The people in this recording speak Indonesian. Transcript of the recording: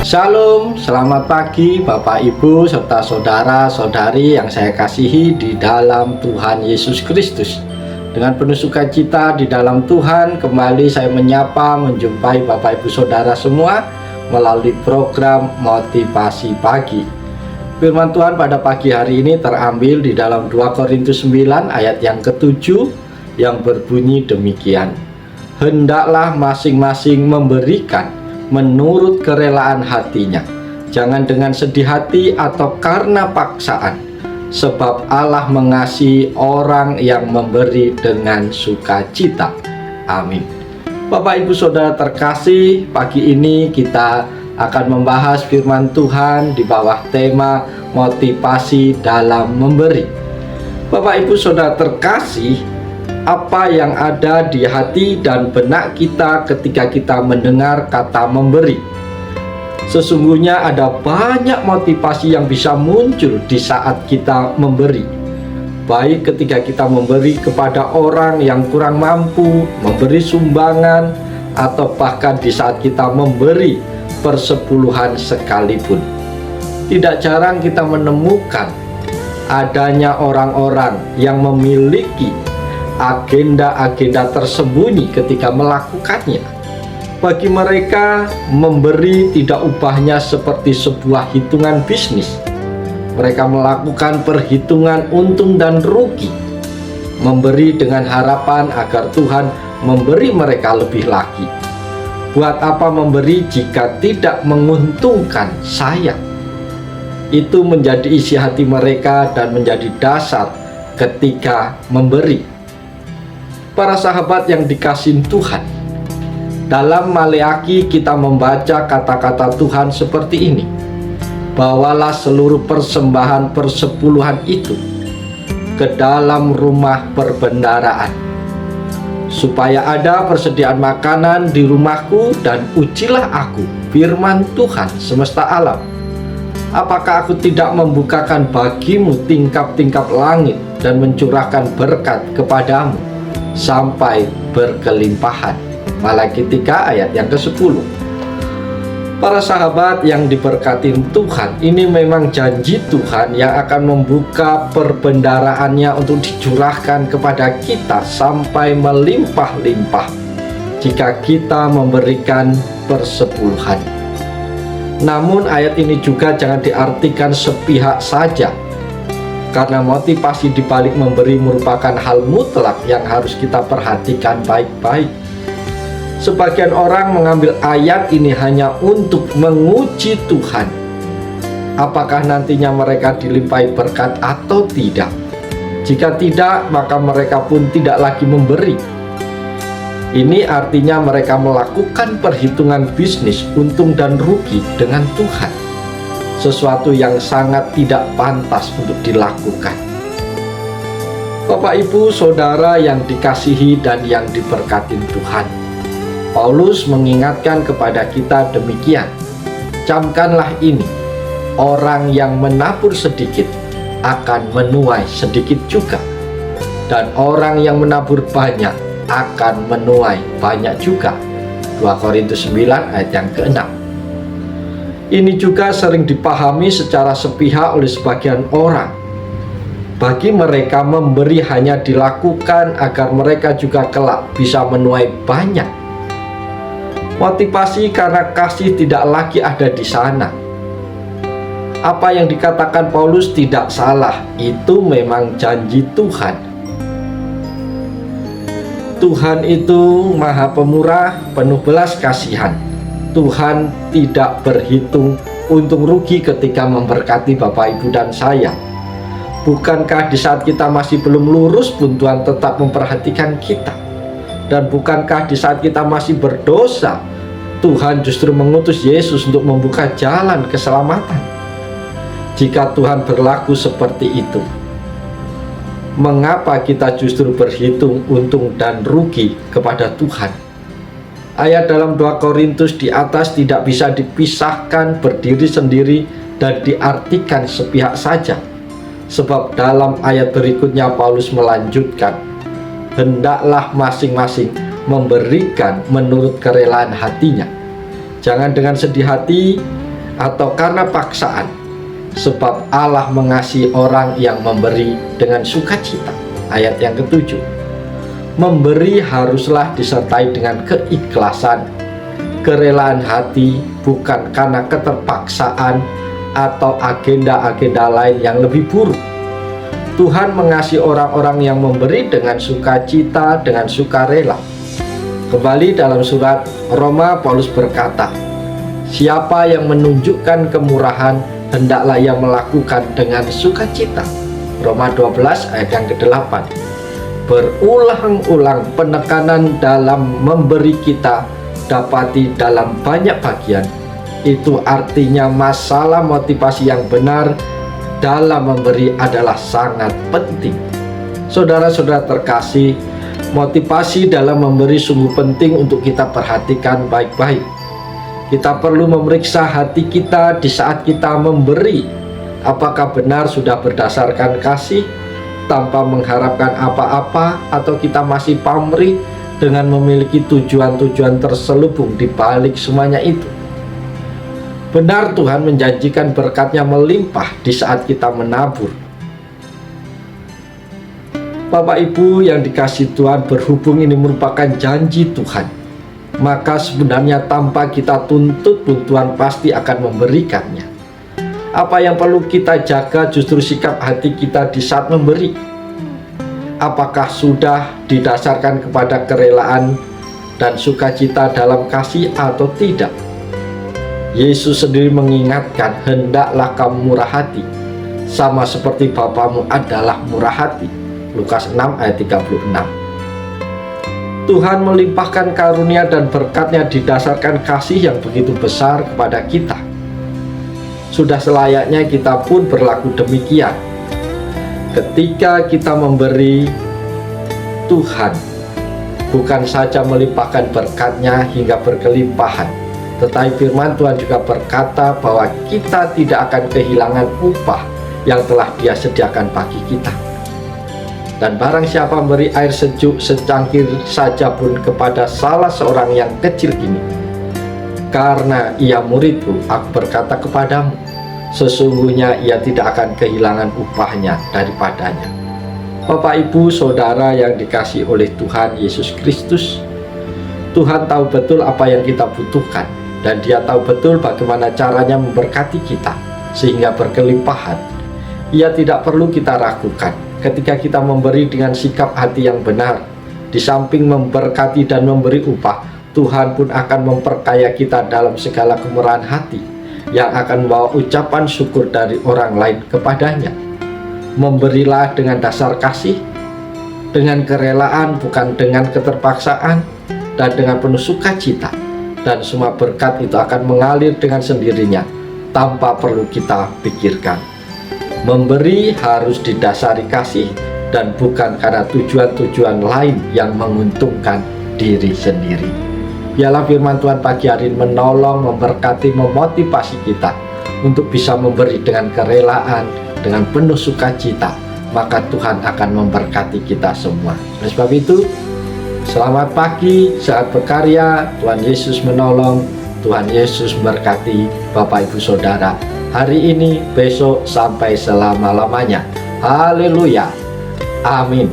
Shalom, selamat pagi Bapak Ibu serta saudara-saudari yang saya kasihi di dalam Tuhan Yesus Kristus. Dengan penuh sukacita di dalam Tuhan, kembali saya menyapa menjumpai Bapak Ibu Saudara semua melalui program Motivasi Pagi. Firman Tuhan pada pagi hari ini terambil di dalam 2 Korintus 9 ayat yang ke-7 yang berbunyi demikian. Hendaklah masing-masing memberikan menurut kerelaan hatinya, jangan dengan sedih hati atau karena paksaan, sebab Allah mengasihi orang yang memberi dengan sukacita. Amin. Bapak Ibu Saudara terkasih, pagi ini kita akan membahas firman Tuhan di bawah tema motivasi dalam memberi. Bapak Ibu Saudara terkasih, apa yang ada di hati dan benak kita ketika kita mendengar kata memberi? Sesungguhnya ada banyak motivasi yang bisa muncul di saat kita memberi. Baik ketika kita memberi kepada orang yang kurang mampu, memberi sumbangan, atau bahkan di saat kita memberi persepuluhan sekalipun. Tidak jarang kita menemukan adanya orang-orang yang memiliki agenda-agenda tersembunyi ketika melakukannya. Bagi mereka, memberi tidak ubahnya seperti sebuah hitungan bisnis. Mereka melakukan perhitungan untung dan rugi, memberi dengan harapan agar Tuhan memberi mereka lebih lagi. Buat apa memberi jika tidak menguntungkan saya? Itu menjadi isi hati mereka dan menjadi dasar ketika memberi. Para sahabat yang dikasihi Tuhan, dalam Maleaki kita membaca kata-kata Tuhan seperti ini. Bawalah seluruh persembahan persepuluhan itu ke dalam rumah perbendaharaan, supaya ada persediaan makanan di rumahku, dan ujilah aku, firman Tuhan semesta alam. Apakah aku tidak membukakan bagimu tingkap-tingkap langit dan mencurahkan berkat kepadamu sampai berkelimpahan? Malaki 3 ayat yang ke-10. Para sahabat yang diberkati Tuhan, ini memang janji Tuhan yang akan membuka perbendaharaannya untuk dicurahkan kepada kita sampai melimpah-limpah jika kita memberikan persepuluhan. Namun ayat ini juga jangan diartikan sepihak saja, karena motivasi di balik memberi merupakan hal mutlak yang harus kita perhatikan baik-baik. Sebagian orang mengambil ayat ini hanya untuk menguji Tuhan, apakah nantinya mereka dilimpahi berkat atau tidak. Jika tidak, maka mereka pun tidak lagi memberi. Ini artinya mereka melakukan perhitungan bisnis untung dan rugi dengan Tuhan, sesuatu yang sangat tidak pantas untuk dilakukan. Bapak Ibu Saudara yang dikasihi dan yang diberkati Tuhan, Paulus mengingatkan kepada kita demikian. Camkanlah ini, orang yang menabur sedikit akan menuai sedikit juga, dan orang yang menabur banyak akan menuai banyak juga. 2 Korintus 9 ayat yang ke-6. Ini juga sering dipahami secara sepihak oleh sebagian orang. Bagi mereka, memberi hanya dilakukan agar mereka juga kelak bisa menuai banyak. Motivasi karena kasih tidak lagi ada di sana. Apa yang dikatakan Paulus tidak salah, itu memang janji Tuhan. Tuhan itu Maha Pemurah, penuh belas kasihan. Tuhan tidak berhitung untung rugi ketika memberkati Bapak Ibu dan saya. Bukankah di saat kita masih belum lurus pun Tuhan tetap memperhatikan kita? Dan bukankah di saat kita masih berdosa, Tuhan justru mengutus Yesus untuk membuka jalan keselamatan? Jika Tuhan berlaku seperti itu, mengapa kita justru berhitung untung dan rugi kepada Tuhan? Ayat dalam 2 Korintus di atas tidak bisa dipisahkan, berdiri sendiri, dan diartikan sepihak saja. Sebab dalam ayat berikutnya Paulus melanjutkan, hendaklah masing-masing memberikan menurut kerelaan hatinya. Jangan dengan sedih hati atau karena paksaan, sebab Allah mengasihi orang yang memberi dengan sukacita. Ayat yang ketujuh, memberi haruslah disertai dengan keikhlasan, kerelaan hati, bukan karena keterpaksaan atau agenda-agenda lain yang lebih buruk. Tuhan mengasihi orang-orang yang memberi dengan sukacita, dengan sukarela. Kembali dalam surat Roma, Paulus berkata, siapa yang menunjukkan kemurahan, hendaklah ia melakukan dengan sukacita. Roma 12 ayat yang ke-8. Berulang-ulang penekanan dalam memberi kita dapati dalam banyak bagian. Itu artinya masalah motivasi yang benar dalam memberi adalah sangat penting. Saudara-saudara terkasih, motivasi dalam memberi sungguh penting untuk kita perhatikan baik-baik. Kita perlu memeriksa hati kita di saat kita memberi. Apakah benar sudah berdasarkan kasih tanpa mengharapkan apa-apa, atau kita masih pamrih dengan memiliki tujuan-tujuan terselubung di balik semuanya itu. Benar Tuhan menjanjikan berkat-Nya melimpah di saat kita menabur. Bapak Ibu yang dikasihi Tuhan, berhubung ini merupakan janji Tuhan, maka sebenarnya tanpa kita tuntut pun Tuhan pasti akan memberikannya. Apa yang perlu kita jaga justru sikap hati kita di saat memberi. Apakah sudah didasarkan kepada kerelaan dan sukacita dalam kasih atau tidak? Yesus sendiri mengingatkan, hendaklah kamu murah hati, sama seperti Bapamu adalah murah hati. Lukas 6 ayat 36. Tuhan melimpahkan karunia dan berkat-Nya didasarkan kasih yang begitu besar kepada kita. Sudah selayaknya kita pun berlaku demikian. Ketika kita memberi, Tuhan bukan saja melimpahkan berkat-Nya hingga berkelimpahan, tetapi firman Tuhan juga berkata bahwa kita tidak akan kehilangan upah yang telah Dia sediakan bagi kita. Dan barang siapa memberi air sejuk secangkir saja pun kepada salah seorang yang kecil ini, karena ia muridku, aku berkata kepadamu, sesungguhnya ia tidak akan kehilangan upahnya daripadanya. Bapak, Ibu, Saudara yang dikasihi oleh Tuhan Yesus Kristus, Tuhan tahu betul apa yang kita butuhkan, dan Dia tahu betul bagaimana caranya memberkati kita sehingga berkelimpahan. Ia tidak perlu kita ragukan. Ketika kita memberi dengan sikap hati yang benar, di samping memberkati dan memberi upah, Tuhan pun akan memperkaya kita dalam segala kemurahan hati yang akan membawa ucapan syukur dari orang lain kepadanya. Memberilah dengan dasar kasih, dengan kerelaan, bukan dengan keterpaksaan, dan dengan penuh sukacita, dan semua berkat itu akan mengalir dengan sendirinya tanpa perlu kita pikirkan. Memberi harus didasari kasih dan bukan karena tujuan-tujuan lain yang menguntungkan diri sendiri. Biarlah firman Tuhan pagi hari ini menolong, memberkati, memotivasi kita untuk bisa memberi dengan kerelaan, dengan penuh sukacita, maka Tuhan akan memberkati kita semua. Oleh sebab itu, selamat pagi, saat berkarya, Tuhan Yesus menolong, Tuhan Yesus memberkati Bapak Ibu Saudara hari ini, besok, sampai selama-lamanya. Haleluya. Amin.